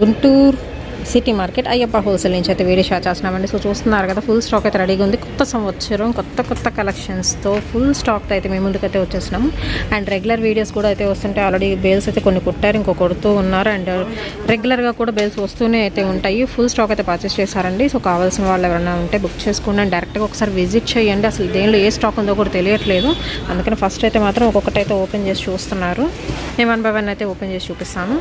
Guntur city market Ayyappa wholesale నుంచి అయితే video share చేస్తున్నామండి. సో చూస్తున్నారు కదా, ఫుల్ స్టాక్ అయితే రెడీగా ఉంది. కొత్త సంవత్సరం కొత్త కలెక్షన్స్తో ఫుల్ స్టాక్ అయితే మేము ముందుకైతే వచ్చేసినాము. అండ్ రెగ్యులర్ వీడియోస్ కూడా అయితే వస్తుంటాయి. ఆల్రెడీ బేల్స్ అయితే కొన్ని కుట్టారు, ఇంకో కొడుతూ ఉన్నారు. అండ్ రెగ్యులర్గా కూడా బేల్స్ వస్తూనే అయితే ఉంటాయి. ఫుల్ స్టాక్ అయితే పర్చేస్ చేశారండి. సో కావాల్సిన వాళ్ళు ఎవరైనా ఉంటే బుక్ చేసుకోండి. అండ్ డైరెక్ట్గా ఒకసారి విజిట్ చేయండి. అసలు దేనిలో ఏ స్టాక్ ఉందో కూడా తెలియట్లేదు. అందుకని ఫస్ట్ అయితే మాత్రం ఒక్కొక్కటి అయితే ఓపెన్ చేసి చూస్తున్నారు. నేను 1 by 1 అయితే ఓపెన్ చేసి చూపిస్తాను.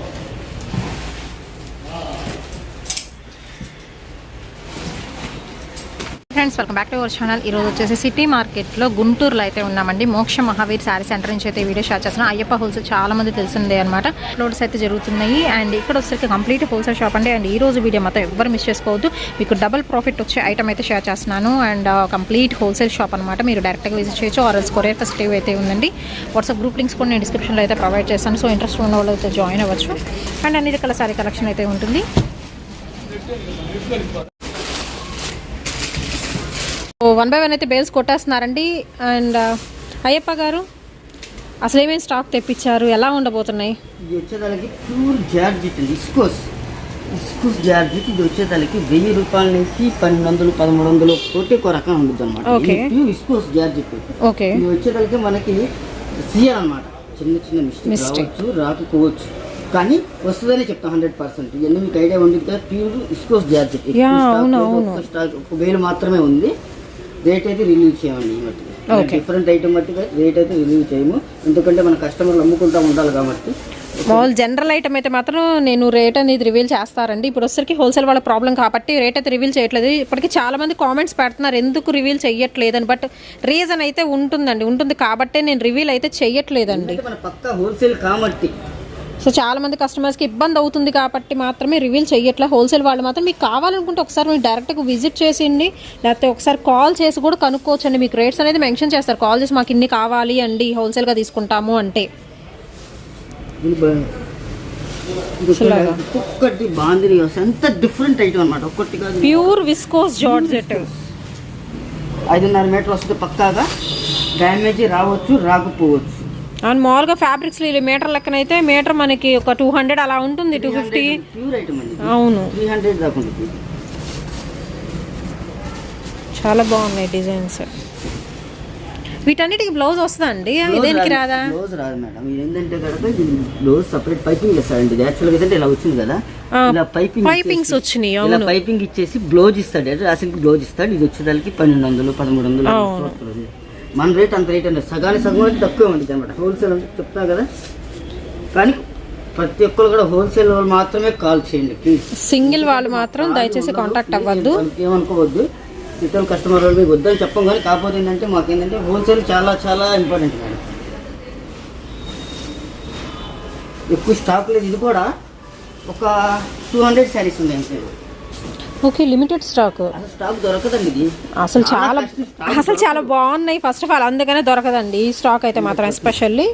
Friends, welcome back to our channel. ఈరోజు వచ్చేసి సిటీ మార్కెట్లో గుంటూరులో అయితే ఉన్నామండి. మోక్ష మహావీర్ శారీ సెంటర్ నుంచి అయితే వీడియో షేర్ చేస్తున్నాం. అయ్యప్ప హోల్సేల్ చాలా మంది తెలిసిందే అనమాట. లోడ్స్ అయితే జరుగుతున్నాయి. అండ్ ఇక్కడ వచ్చేసి కంప్లీట్ హోల్సేల్ షాప్ అండి. అండ్ ఈ రోజు వీడియో మొత్తం ఎవరు మిస్ చేసుకోవద్దు. మీకు డబుల్ ప్రాఫిట్ వచ్చే ఐటమ్ అయితే షేర్ చేస్తున్నాను. అండ్ కంప్లీట్ హోల్సేల్ షాప్ అనమాట. మీరు డైరెక్ట్గా విజిట్ చేయొచ్చు. ఆర్ఎల్స్ కొరియర్ ఫెసిలిటీ అయితే ఉందండి. వాట్సాప్ గ్రూప్ లింక్స్ కూడా నేను డిస్క్రిప్షన్లో అయితే ప్రొవైడ్ చేస్తాను. సో ఇంట్రెస్ట్ ఉన్న వాళ్ళు అయితే జాయిన్ అవ్వచ్చు. అండ్ అన్ని రకాల శారీ కలెక్షన్ అయితే ఉంటుంది. 1 by 1 అయితే బేల్స్ కొట్టేస్తున్నారండి. అండ్ అయ్యప్ప గారు, అసలు ఏమేమి స్టాక్ తెప్పించారు, ఎలా ఉండబోతున్నాయి? ఇది వచ్చేదానికి ప్యూర్ జార్జెట్ అండి. ఇస్కోస్ జార్జెట్. ఇది వచ్చేదానికి 1000 రూపాయల నుంచి 1200, 1300 ఒకటి ఒక రకం ఉంటుంది అనమాట. Pure ఇస్కోస్ georgette. ఓకే. ఇది వచ్చేదానికి మనకి సీఆర్ అనమాట. చిన్న మిస్టేక్ రాకపోవచ్చు, కానీ వస్తుందని చెప్తాం 100%. ఇవన్నీ మీకు ఐడియా ఉంది కదా. Pure ఇస్కోస్ georgette. స్టాక్ 1000 మాత్రమే ఉంది. రేట్ అయితే రిలీవ్ చేయమండి. ఈ మట్టి డిఫరెంట్ ఐటమ్ బట్టి రేట్ అయితే రిలీవ్ చేయము, ఎందుకంటే మన కస్టమర్లు అమ్ముకుంటూ ఉండాలి కాబట్టి. మామూలు జనరల్ ఐటమ్ అయితే మాత్రం నేను రేట్ అనేది రివీల్ చేస్తారండి. ఇప్పుడు వచ్చరికి హోల్సేల్ వాళ్ళ ప్రాబ్లం కాబట్టి రేట్ అయితే రివీల్ చేయట్లేదు. ఇప్పటికీ చాలా మంది కామెంట్స్ పెడుతున్నారు ఎందుకు రివీల్ చేయట్లేదని. బట్ రీజన్ అయితే ఉంటుంది కాబట్టే నేను రివీల్ అయితే చేయట్లేదండి. మన పక్కా హోల్సేల్ కాబట్టి సో చాలా మంది కస్టమర్స్కి ఇబ్బంది అవుతుంది కాబట్టి మాత్రమే రివీల్ చేయట్లే. హోల్సేల్ వాళ్ళు మాత్రం మీకు కావాలనుకుంటే ఒకసారి మీరు డైరెక్ట్గా విజిట్ చేసిండి, లేకపోతే ఒకసారి కాల్ చేసి కూడా కనుక్కోవచ్చు అండి. మీకు రేట్స్ అనేది మెన్షన్ చేస్తారు. కాల్ చేసి మాకు ఇన్ని కావాలి అండి, హోల్సేల్గా తీసుకుంటాము అంటే. ఒక్కటి బాందిని ఎంత డిఫరెంట్ ఐటమ్ అనమాట. ఒక్కటి కాదు, ప్యూర్ విస్కోస్ జార్జెట్. 5.5 మీటర్ వస్తుంది పక్కాగా. డ్యామేజ్ రావచ్చు, రాకపోవచ్చు. అండ్ మామూలుగా ఫ్యాబ్రిక్స్ మీటర్ లెక్కన అయితే మీటర్ మనకి ఒక 200 అలా ఉంటుంది, 250. ప్యూర్ ఐటమ్ అండి. అవును, 300 దాకా ఉంటుంది. చాలా బాగున్నాయి డిజైన్స్. వీటన్నిటికి బ్లౌజ్ వస్తుందా అండి? దేనికి రాదా? బ్లౌజ్ రాదు మేడం. ఇది ఏంటంటే కనుక బ్లౌజ్ సపరేట్ పైపింగ్ ఇస్తాడండి. యాక్చువల్గా ఏంటంటే ఇలా వచ్చింది కదా, ఇలా పైపింగ్స్ వచ్చినాయి. ఇలా పైపింగ్ ఇచ్చేసి బ్లౌజ్ ఇస్తాడు. రాసింగ్ బ్లౌజ్ ఇస్తాడు. ఇది వచ్చేదానికి 1200, 1300. మన రేట్ అంత రేట్ అంటే సగానికి సగం అయితే తక్కువ ఉంటుంది అనమాట. హోల్సేల్ అంటే చెప్తా కదా, కానీ ప్రతి ఒక్కరు కూడా హోల్సేల్ వాళ్ళు మాత్రమే కాల్ చేయండి ప్లీజ్. సింగిల్ వాళ్ళు మాత్రం దయచేసి కాంటాక్ట్ అవ్వద్దు. ఏమనుకోవద్దు, రిటైల్ కస్టమర్ వాళ్ళు మీకు వద్దని చెప్పం. కానీ కాకపోతే ఏంటంటే మాకు ఏంటంటే హోల్సేల్ చాలా ఇంపార్టెంట్ మేడం. ఎక్కువ స్టాక్ లేదు. ఇది కూడా ఒక 200 శారీస్ ఉన్నాయి అంతే. ఓకే, లిమిటెడ్ స్టాక్ దొరకదండి. ఇది అసలు చాలా బాగున్నాయి. ఫస్ట్ ఆఫ్ ఆల్ అందుకనే దొరకదండి ఈ స్టాక్ అయితే మాత్రం ఎస్పెషల్లీ.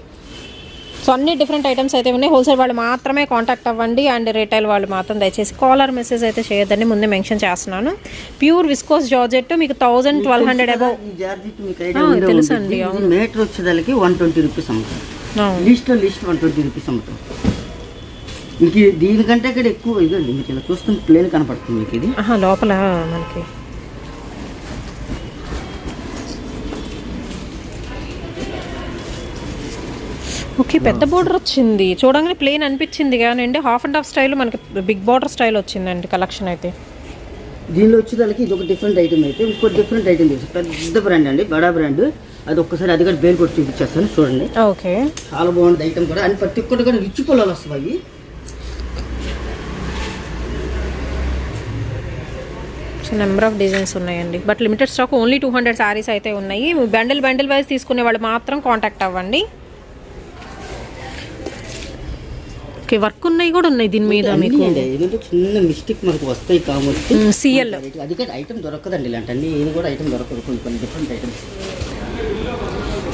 సో అన్ని డిఫరెంట్ ఐటమ్స్ అయితే ఉన్నాయి. హోల్సేల్ వాళ్ళు మాత్రమే కాంటాక్ట్ అవ్వండి. అండ్ రిటైల్ వాళ్ళు మాత్రం దయచేసి కాలర్ మెసేజ్ అయితే చేయొద్దండి, ముందే మెన్షన్ చేస్తున్నాను. ప్యూర్ విస్కోస్ జార్జెట్ మీకు 1000-1200 అబౌవ్ తెలుసు అండి. మీటర్ వచ్చేదానికి 120 రూపీస్ అమ్ముతాం. లిస్ట్ 120 రూపీస్ అమ్ముతాం. మీకు దీనికంటే ఇక్కడ ఎక్కువ ఇదండి. మీకు ఇలా చూస్తుంటే ప్లేన్ కనపడుతుంది మీకు. ఇది లోపల మనకి ఓకే పెద్ద బోర్డర్ వచ్చింది. చూడంగానే ప్లేన్ అనిపించింది కానీ అండి, హాఫ్ అండ్ హాఫ్ స్టైల్ మనకి బిగ్ బార్డర్ స్టైల్ వచ్చిందండి కలెక్షన్ అయితే. దీనిలో వచ్చేదానికి ఇది ఒక డిఫరెంట్ ఐటమ్ అయితే ఇంకో డిఫరెంట్ ఐటమ్ చేసి పెద్ద బ్రాండ్ అండి, బడా బ్రాండ్. అది ఒక్కసారి అది కూడా బేల్ కొట్టి చూపించేస్తాను చూడండి. ఓకే, చాలా బాగుంది ఐటమ్ కూడా. అండ్ ప్రతి ఒక్కటి కూడా రిచ్ పొలాలు వస్తాయి. నెంబర్ ఆఫ్ డిజైన్స్ ఉన్నాయండి. But limited stock only 200 saris అయితే ఉన్నాయి. బండిల్ వైజ్ తీసుకునే వాళ్ళు మాత్రం కాంటాక్ట్ అవ్వండి. ఓకే, వర్క్ ఉన్నాయి కూడా ఉన్నాయి దీని మీద. మీకు చిన్న మిస్టేక్ మనకు వస్తాయి కాబట్టి సిఎల్ అది కూడా ఐటమ్ దొరకదండి. ఇలాంటి ఇది కూడా ఐటమ్ దొరకదు, కొన్ని డిఫరెంట్ ఐటమ్స్.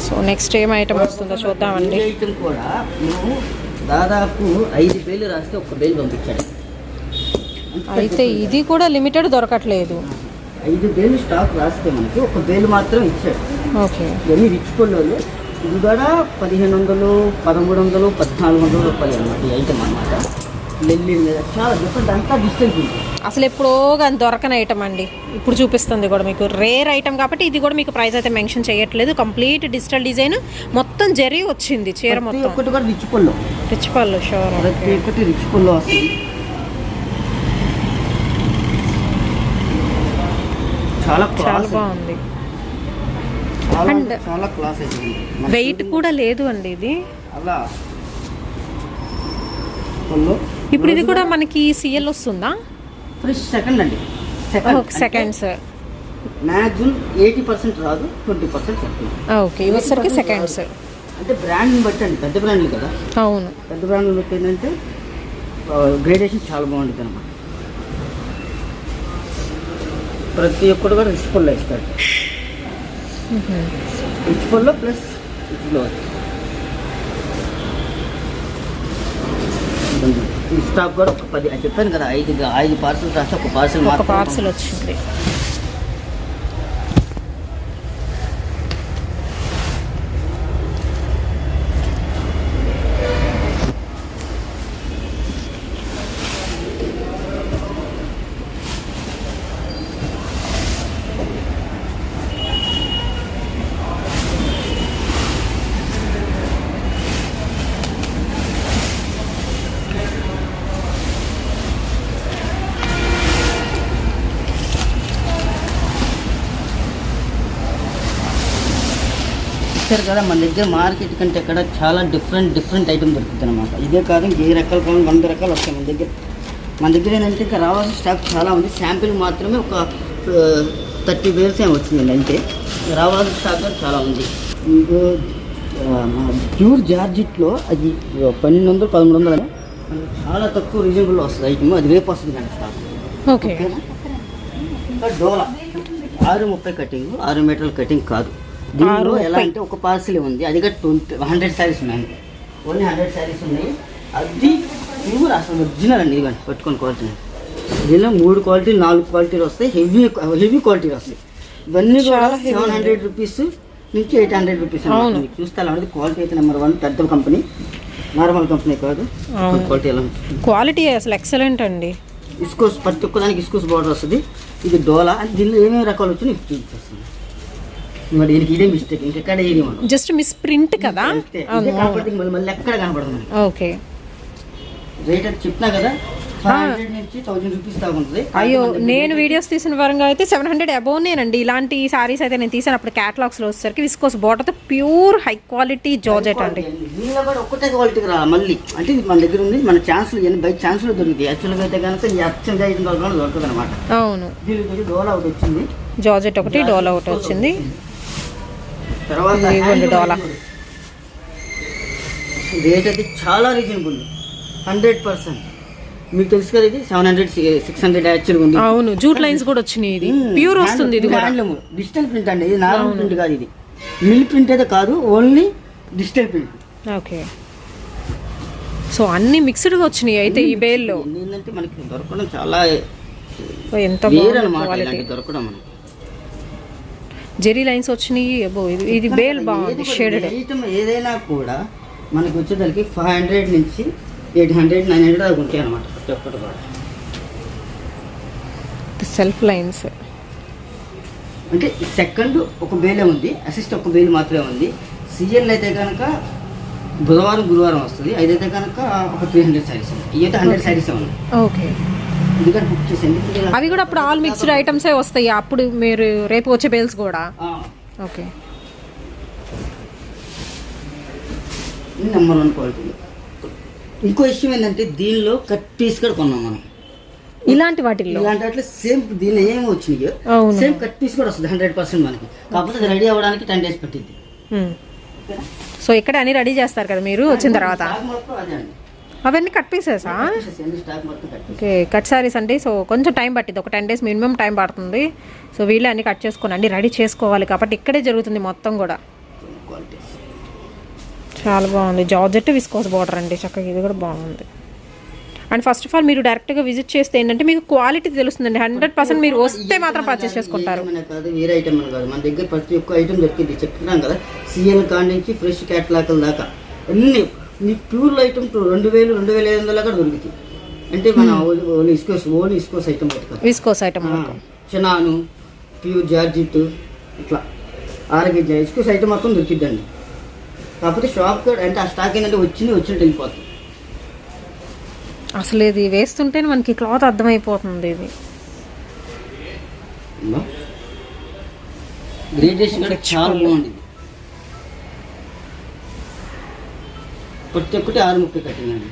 సో నెక్స్ట్ ఏం ఐటమ్ వస్తుందో చూద్దామండి. ఐటమ్ కూడా మేము దాదాపు 5 బేలు రాస్తే 1 బేలు పంపించాడు. అయితే ఇది కూడా లిమిటెడ్ దొరకట్లేదు. 5 బేలు స్టాక్ రాస్తే మనకి 1 బేలు మాత్రం ఇచ్చాడు. ఓకే, ఇవన్నీ రిచ్ పొలాలు. ఇది కూడా 1500, 1300, 1400 రూపాయలు అన్నమాట ఈ ఐటమ్ అనమాట. లెల్లి మీద చాలా డిఫరెంట్, అంతా డిజిటల్ ప్రింట్. అసలు ఎప్పుడో కానీ దొరకని ఐటమ్ అండి, ఇప్పుడు చూపిస్తుంది కూడా మీకు రేర్ ఐటమ్ కాబట్టి ఇది కూడా మీకు ప్రైస్ అయితే మెన్షన్ చేయట్లేదు. కంప్లీట్ డిజిటల్ డిజైన్, మొత్తం జరీ వచ్చింది చీర మొత్తం. ఒకటి కూడా రిచ్ పళ్ళు, రిచ్ పళ్ళు షూర్. ప్రతి ఒక్కటి రిచ్ పళ్ళు వస్తుంది. చాలా చాలా బాగుంది. అండ్ చాలా క్లాస్ అయితే వెయిట్ కూడా లేదు అండి ఇది అలా. ఇప్పుడు ఇది కూడా మనకి సిఎల్ వస్తుందా? ఫ్రెష్ సెకండ్ అండి, సెకండ్స్ మ్యాక్సిమం 80% రాదు, 20% చెప్తుంది. ఓకే, ఇవసరికి సెకండ్స్ అంటే బ్రాండ్ని బట్టి అండి, పెద్ద బ్రాండ్లు కదా. అవును, పెద్ద బ్రాండ్లు బట్టి ఏంటంటే గ్రేడేషన్ చాలా బాగుంటుంది అన్నమాట. ప్రతి ఒక్కరు కూడా రిచ్ పళ్ళు ఇస్తాడు. రిచ్ పళ్ళు ప్లస్ ఇట్లో ఈ స్టాక్ కూడా ఒక 10 చెప్పాను కదా, 5 పార్సల్ రాస్తే ఒక పార్సల్ వచ్చింది. కదా మన దగ్గర మార్కెట్ కంటే ఇక్కడ చాలా డిఫరెంట్ ఐటమ్ దొరుకుతుంది అనమాట. ఇదే కాదు, ఇంకే రకాలు కావాలి, 100 రకాలు వస్తాయి మన దగ్గర ఏంటంటే ఇంకా రావాల్సిన స్టాక్ చాలా ఉంది. శాంపిల్ మాత్రమే ఒక 30 వేర్స్ ఏమి వచ్చిందండి, అంతే. రావాల్సిన స్టాక్ కూడా చాలా ఉంది. మీకు ప్యూర్ జార్జిట్లో అది 1200-1300 చాలా తక్కువ రీజనబుల్లో వస్తుంది ఐటమ్. అది రేపు వస్తుంది కానీ స్టాక్. ఓకేనా? డోలా 630 కటింగ్, 6 మీటర్ల కటింగ్ కాదు. దీనిలో ఎలా అంటే ఒక పార్సిల్ ఉంది, అది కూడా 100 శారీస్ ఉన్నాయి. ఓన్లీ 100 శారీస్ ఉన్నాయి. అది ప్యూర్ అసలు ఒరిజినల్ అండి. ఇవన్నీ పట్టుకొని క్వాలిటీ, దీనిలో 3 క్వాలిటీలు 4 క్వాలిటీలు వస్తాయి. హెవీ క్వాలిటీలు వస్తాయి. ఇవన్నీ కూడా 700 రూపీస్ నుంచి 800 రూపీస్. చూస్తే అలా ఉంది. క్వాలిటీ అయితే నెంబర్ 1, పెద్ద కంపెనీ, నార్మల్ కంపెనీ కాదు. క్వాలిటీ ఎలా క్వాలిటీ అసలు ఎక్సలెంట్ అండి. ఇస్కోస్, ప్రతి ఒక్కదానికి ఇస్కోస్ బార్డర్ వస్తుంది. ఇది డోలా, దీనిలో ఏమేమి రకాలు వచ్చి నీకు చూపిస్తుంది. మరి దీనికి ఇదే మిస్టేక్, ఇంకెక్కడ ఏది జస్ట్ మిస్ ప్రింట్ కదా, కాబట్టి మళ్ళీ ఎక్కడ కనపడదు. ఓకే, రేట్ అది చెప్పినా కదా, 500 నుంచి 1000 రూపీస్ దాకా ఉంటుంది. అయ్యో, నేను వీడియోస్ తీసిన వరంగా అయితే 700 అబోవ్ నేనండి. ఇలాంటి సారీస్ అయితే నేను తీసాను క్యాటలాగ్స్ లో వచ్చేసరికి విస్కోస్ బార్డర్తో ప్యూర్ హై క్వాలిటీ జార్జెట్ అండి. దీనిలో కూడా ఒకటే క్వాలిటీకి రా మళ్ళీ, అంటే ఇది మన దగ్గర ఉంది. మన ఛాన్స్లు బై ఛాన్స్లో దొరుకుతాయి. యాక్చువల్గా అయితే కనుక ఈ అచ్చం ఐటమ్ కూడా దొరకదు అనమాట. అవును, దీనికి డోలా ఒకటి వచ్చింది, జార్జెట్ ఒకటి, డోలా ఒకటి వచ్చింది. తర్వాత డోలా రేట్ అయితే చాలా రీజనబుల్, 100%. మీకు తెలుసు కదా, ఇది 700-600 యాక్చువల్గా ఉంది. అవును, జూట్ లైన్స్ కూడా వచ్చినాయి. ఇది ప్యూర్ వస్తుంది. ఇది డిజిటల్ ప్రింట్ అండి, ఇది నార్మల్ ప్రింట్ కాదు. ఇది మిల్ ప్రింట్ అయితే కాదు, only digital print. Okay, so అన్ని మిక్స్డ్గా వచ్చినాయి అయితే ఈ బేల్లో. ఏంటంటే మనకి దొరకడం చాలా ఎంత దొరకడం మనకి. జెరీ లైన్స్ వచ్చినాయి. ఇది బేల్ బాగుంది, షేడెడ్ ఐటమ్. ఏదైనా కూడా మనకి వచ్చేసరికి 500 నుంచి 800-900 దాకా ఉంటాయి అనమాట. ప్రతి ఒక్కటి కూడా సెల్ఫ్ లైన్స్. అంటే సెకండ్ ఒక బేలే ఉంది, అసిస్ట్ ఒక బేల్ మాత్రమే ఉంది. సీజన్ అయితే కనుక గురువారం వస్తుంది. అదైతే కనుక ఒక 300 శారీస్ ఉంది. ఇవైతే 100 శారీస్ ఉన్నాయి. ఓకే, ఎందుకంటే బుక్ చేసేయండి. అవి కూడా అప్పుడు ఆల్ మిక్స్డ్ ఐటమ్సే వస్తాయి. అప్పుడు మీరు రేపు వచ్చే బేల్స్ కూడా. Okay, number 1 quality. ఇంకో విషయం ఏంటంటే దీనిలో కట్ పీస్ కూడా కొన్నాం మనం. ఇలాంటి వాటిల్లో సేమ్ దీనిలో ఏమి వచ్చినాయో సేమ్ కట్ పీస్ కూడా వస్తుంది 100% మనకి. కాకపోతే అది రెడీ అవ్వడానికి 10 days పట్టింది. సో ఇక్కడ అన్ని రెడీ చేస్తారు కదా మీరు వచ్చిన తర్వాత. అవన్నీ కట్ పీసెసా? ఓకే, కట్ సారీస్ అండి. సో కొంచెం టైం పట్టింది, ఒక 10 days మినిమం టైం పడుతుంది. సో వీళ్ళే అన్ని కట్ చేసుకొని అన్ని రెడీ చేసుకోవాలి కాబట్టి ఇక్కడే జరుగుతుంది మొత్తం కూడా. చాలా బాగుంది. జార్జెట్ విస్కోస్ బార్డర్ అండి, చక్కగా ఇది కూడా బాగుంది. అండ్ ఫస్ట్ ఆఫ్ ఆల్ మీరు డైరెక్ట్గా విజిట్ చేస్తే ఏంటంటే మీకు క్వాలిటీ తెలుస్తుందండి. 100% మీరు వస్తే మాత్రం పర్చేస్ చేసుకుంటారు. వేరే ఐటమ్ కాదు, మన దగ్గర ప్రతి ఒక్క ఐటమ్ దొరికింది. చెప్తున్నాం కదా, సిఎల్ కాడ నుంచి ఫ్రెష్ క్యాట్లాగ్ దాకా అన్ని ప్యూర్ ఐటమ్ 2000-2500 కూడా దొరుకుతాయి. అంటే మన ఓన్లీ ఇస్కోస్ ఐటమ్ పెట్టుకోవాలి. విస్కోస్ ఐటమ్ చినాను, ప్యూర్ జార్జిట్, ఇట్లా 6 కేజీ ఇస్కోస్ ఐటమ్ మొత్తం దొరికిద్దండి. కాకపోతే షాప్ అంటే ఆ స్టాక్ ఏంటంటే వచ్చినట్టు వెళ్ళిపోతుంది. అసలు ఇది వేస్తుంటేనే మనకి క్లాత్ అర్థమైపోతుంది. ఇది గ్రేడేషన్ కూడా చాలా బాగుంది. ప్రతి ఒక్కటి 630 కట్టింగ్ అండి.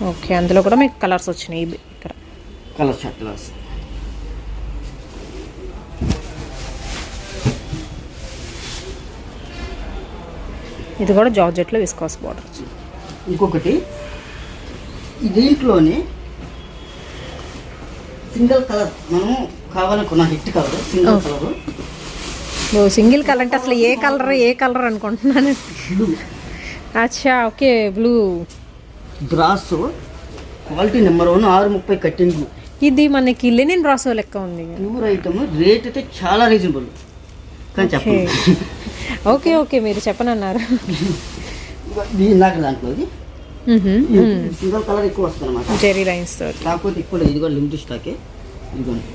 ఓకే, అందులో కూడా మీకు కలర్స్ వచ్చినాయి. ఇక్కడ కలర్ షర్ట్లు వస్తాయి. ఇది కూడా జార్జెట్లో విస్కాస్ బార్డర్. ఇంకొకటి దీంట్లోనే సింగిల్ కలర్ మనం కావాలనుకున్న hit colour single colour. Single colour అంటే అసలు ఏ కలర్ అనుకుంటున్నాను. అచ్చా, okay, blue brasso quality number 1 630 cutting. ఇది మనకి లెనిన్ బ్రాసో లెక్క ఉంది. ప్యూర్ ఐటమ్, రేట్ అయితే చాలా రీజనబుల్. కానీ చెప్పండి. ఓకే ఓకే, మీరు చెప్పనన్నారు. ఇందాక దాంట్లో సింగిల్ కలర్ ఎక్కువ వస్తుంది అనమాట, జెరీ లైన్స్ తో. కాకపోతే ఇప్పుడు ఇది కూడా లిమిటెడ్ స్టాకే. ఇదిగోండి,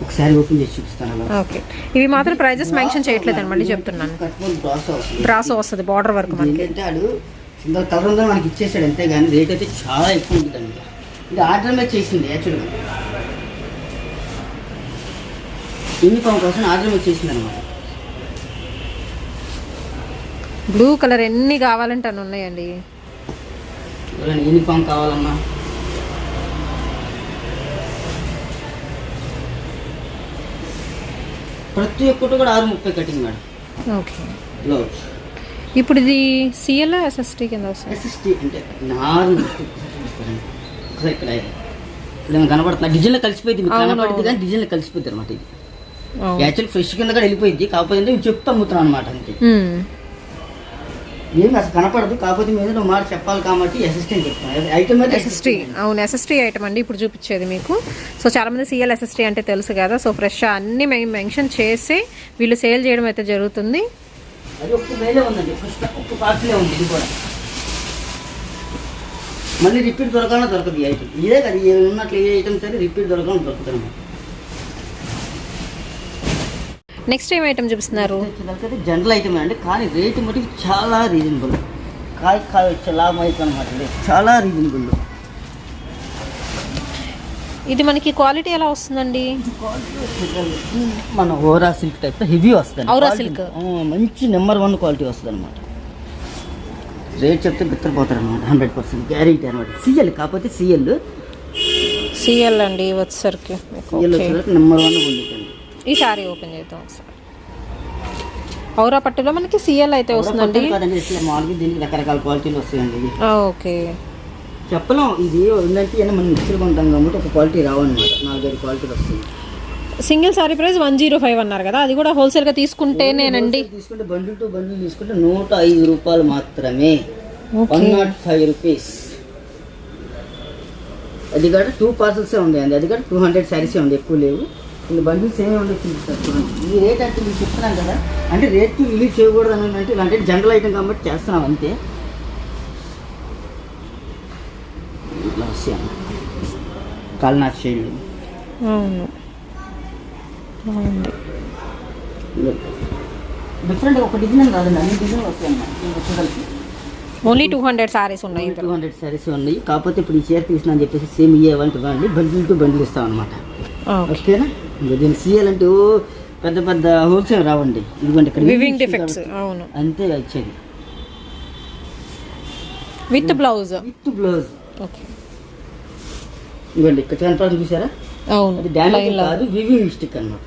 ఒకసారి ఓపెన్ చేసి చూపిస్తాను. ఓకే, ఇవి మాత్రం ప్రైజెస్ మెన్షన్ చేయట్లేదు అని మళ్ళీ చెప్తున్నాను. బ్రాసో వస్తుంది బార్డర్ వరకు మనకి. అంటే ఆడు సింగిల్ కలర్ ఉందని మనకి ఇచ్చేసాడు అంతే, కానీ రేట్ అయితే చాలా ఎక్కువ ఉంటుందండి. ఇది ఆర్డర్ మీద చేసింది, యాక్చువల్గా యూనిఫామ్ కోసం ఆర్డర్ మీద చేసింది అనమాట. బ్లూ కలర్ ఎన్ని కావాలంటే అని ఉన్నాయండి. యూనిఫామ్ కావాలన్నా ప్రతి ఒక్కటి కూడా 630 కటింగ్ మేడం. Okay, blouse. ఇప్పుడు ఇది సిఎల్ ఎస్ఎస్టీ కింద వస్తుంది. ఎస్ఎస్టీ అంటే ఇక్కడ ఇప్పుడు కనబడుతున్నా డిజైన్లో కలిసిపోయింది, మీకు కనబడింది కానీ డిజైన్లో కలిసిపోయింది అనమాట. ఇది యాక్చువల్ ఫ్రెష్ కింద కూడా వెళ్ళిపోయింది, కాకపోతే ఇవి చెప్తా అమ్ముతున్నాను అనమాట. అంతే, ఏమి అసలు కనపడదు. కాకపోతే మీద నువ్వు మాట చెప్పాలి కాబట్టి ఎస్ఎస్టీ అని చెప్తాను. ఐటమ్ అయితే ఎస్ఎస్టీ. అవును, ఎస్ఎస్టీ ఐటమ్ అండి ఇప్పుడు చూపించేది మీకు. సో చాలా మంది సిఎల్ ఎస్ఎస్టీ అంటే తెలుసు కదా. సో ఫ్రెష్ అన్ని మెన్షన్ చేసి వీళ్ళు సేల్ చేయడం అయితే జరుగుతుంది. అది ఒక్క వేలే ఉందండి, ఒక్క పార్సలే ఉంది. ఇది కూడా మళ్ళీ రిపీట్ దొరకాలన్నా దొరకదు. ఈ ఐటమ్ ఇదే కదా, ఉన్నట్లు ఏ ఐటమ్స్ అయితే రిపీట్ దొరకాలని దొరుకుతుంది అనమాట. నెక్స్ట్ ఏం ఐటమ్ చూపిస్తున్నారు? జనరల్ ఐటమ్ అండి, కానీ రేటు మటుకు చాలా రీజనబుల్. కాయ వచ్చే లాభం అయితే అనమాట, చాలా రీజనబుల్. ఇది మనకి క్వాలిటీ ఎలా వస్తుందండి? మన ఓరా సిల్క్ టైప్ హెవీ వస్తుంది. ఓరా సిల్క్ మంచి నెంబర్ 1 క్వాలిటీ వస్తుంది అనమాట. రేట్ చెప్తే బిత్తరపోతారు అనమాట, 100% గ్యారెంటీ అనమాట. సిఎల్ కాకపోతే సిఎల్ అండి వచ్చేసరికి నెంబర్ 1 పొందుతుంది. ఈ సారీ ఓపెన్ చేద్దాం ఒకసారి. ఔరా పట్టులో మనకి సిఎల్ అయితే వస్తుందండి. మామూలుగా దీనికి రకరకాల క్వాలిటీలు వస్తాయండి. ఓకే, చెప్పలేం. ఇది ఏంటంటే మనం మిక్సర్ కొంటాం కాబట్టి ఒక క్వాలిటీ రావన్నమాట, 4-5 క్వాలిటీలు వస్తాయి. సింగిల్ సారీ ప్రైస్ 105 అన్నారు కదా, అది కూడా హోల్సేల్గా తీసుకుంటేనేనండి. తీసుకుంటే బండిల్ టు బండిల్ తీసుకుంటే 105 రూపాయలు మాత్రమే, 105 రూపీస్. అది కూడా 2 పార్సల్సే ఉన్నాయండి, అది కూడా 200 శారీసే ఉంది, ఎక్కువ లేవు. కొన్ని బండిల్స్ ఏమేమి ఉండవు చూపిస్తారు. ఈ రేట్ అంటే మీకు చెప్తున్నాను కదా, అంటే రేట్కి రిలీజ్ చేయకూడదు అని అంటే ఇలాంటి జనరల్ ఐటమ్ కాబట్టి చేస్తున్నాం అంతే. కాల్నాథ్ షైడ్ డిఫరెంట్ ఒక డిజైన్ కాదండి, అన్ని డిజైన్ వస్తాయి అన్నమాట. ఓన్లీ 200 సారీస్ ఉన్నాయి, 200 శారీస్ ఉన్నాయి. కాకపోతే ఇప్పుడు ఈ చీర తీసిన అని చెప్పేసి సేమ్ ఇవ్వండి, బండిల్ టు బండిల్ ఇస్తాం అనమాట. ఓకేనా? ఇంకా దీన్ని సీఎల్ అంటే పెద్ద పెద్ద హోల్సేల్ రావండి. ఇదిగోండి ఇక్కడ వివింగ్ డిఫెక్ట్స్. అవును, అంతే ఇచ్చేది విత్ బ్లౌజ్. ఓకే, ఇవ్వండి ఇక్కడ 10% చూసారా? అవును, అది డ్యామేజ్ కాదు, వివింగ్ మిస్టేక్ అన్నమాట.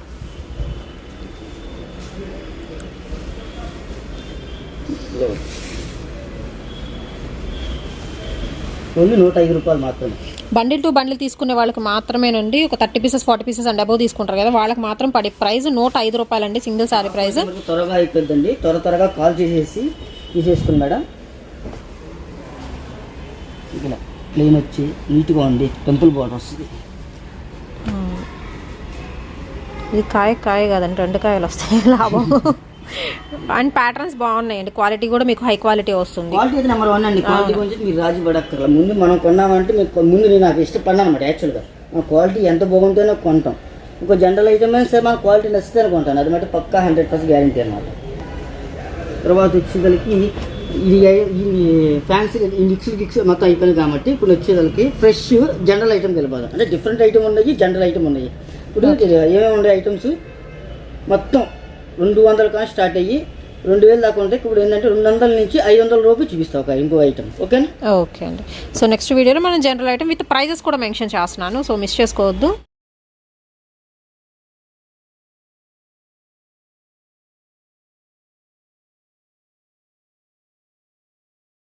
ఓన్లీ 105 రూపాయలు మాత్రమే. బండిల్ టు బండిల్ తీసుకునే వాళ్ళకి మాత్రమేనండి. ఒక 30 పీసెస్ 40 పీసెస్ అండ్ అబౌవ్ తీసుకుంటారు కదా, వాళ్ళకి మాత్రం పడే ప్రైస్ 105 రూపాయలండి సింగిల్ సారీ ప్రైస్. త్వరగా అయిపోద్దండి, త్వరగా కాల్ చేసేసి తీసేసుకుని మేడం. ఇలా ప్లెయిన్ వచ్చి నీట్గా ఉంది, టెంపుల్ బార్డర్ వస్తుంది. ఇది కాయ కాదండి, 2 కాయలు వస్తాయి లాభం. అండ్ ప్యాటర్న్స్ బాగున్నాయండి, క్వాలిటీ కూడా మీకు హై క్వాలిటీ వస్తుంది. క్వాలిటీ అయితే నెంబర్ 1 అండి. క్వాలిటీ గురించి మీరు రాజీ పడక్కర్లా. ముందు మనం కొన్నామంటే మీకు ముందు నేను నాకు ఇష్టపడినా అనమాట. యాక్చువల్గా మన క్వాలిటీ ఎంత బాగుంటేనే కొంటాం. ఇంకో జనరల్ ఐటమ్ అయినా సరే మన క్వాలిటీ నచ్చితేనే కొంటాను. అది మట్టి పక్కా 100% గ్యారంటీ అనమాట. తర్వాత వచ్చేదానికి ఈ ఫ్యాన్సీ ఈ గిక్స్ మొత్తం అయిపోయింది కాబట్టి ఇప్పుడు వచ్చేదానికి ఫ్రెష్ జనరల్ ఐటమ్ వెళ్ళిపోదాం. అంటే డిఫరెంట్ ఐటమ్ ఉన్నాయి, జనరల్ ఐటమ్ ఉన్నాయి. ఇప్పుడు ఏమేమి ఉన్నాయి ఐటమ్స్ మొత్తం 200 కానీ స్టార్ట్ అయ్యి 2000 దాకా ఉంటాయి. ఇప్పుడు ఏంటంటే 200 నుంచి 500 రూపాయలు చూపిస్తాం ఒక ఇంకో ఐటమ్. ఓకేనా? ఓకే అండి. సో నెక్స్ట్ వీడియోలో మనం జనరల్ ఐటమ్ విత్ ప్రైజెస్ కూడా మెన్షన్ చేస్తున్నాను, సో మిస్ చేసుకోవద్దు.